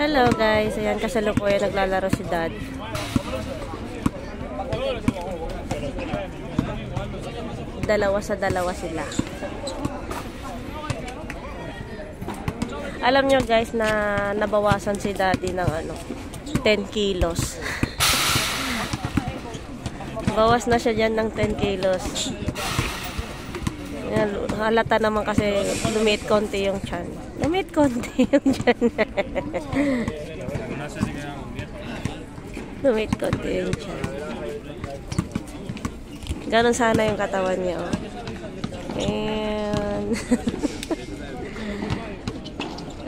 Hello guys, ayan kasalukuyan naglalaro si Dad. Dalawa sa dalawa sila. Alam nyo guys na nabawasan si Daddy ng 10 kilos. Bawas na siya dyan ng 10 kilos. Halata naman kasi lumiit konti yung tiyan. Lumiit konti yung tiyan. Lumiit konti yung tiyan. Ganon sana yung katawan niya. Oh. And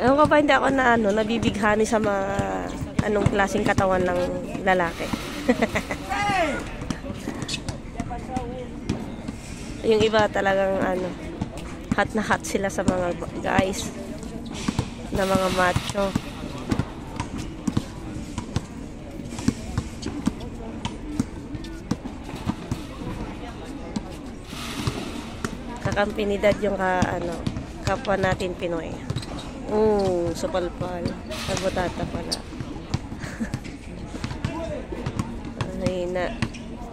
ewan ko pa, hindi ako na nabibighani sa mga anong klaseng katawan ng lalaki. Yung iba talagang hot na hot sila sa mga guys na mga macho. Kakampinidad yung kapwa natin Pinoy. Supalpal. Sabotata pala.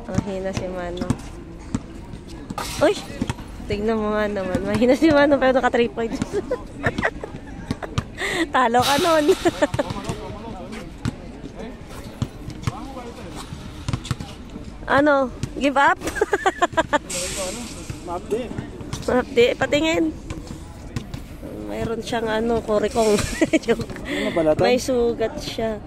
Ang hina si Manong. Uy! Tignan mo nga naman. Mahina si Manong pero naka 3 points. Talo ka nun. Give up? Mapdi. Patingin. Mayroon siyang kurikong. May sugat siya.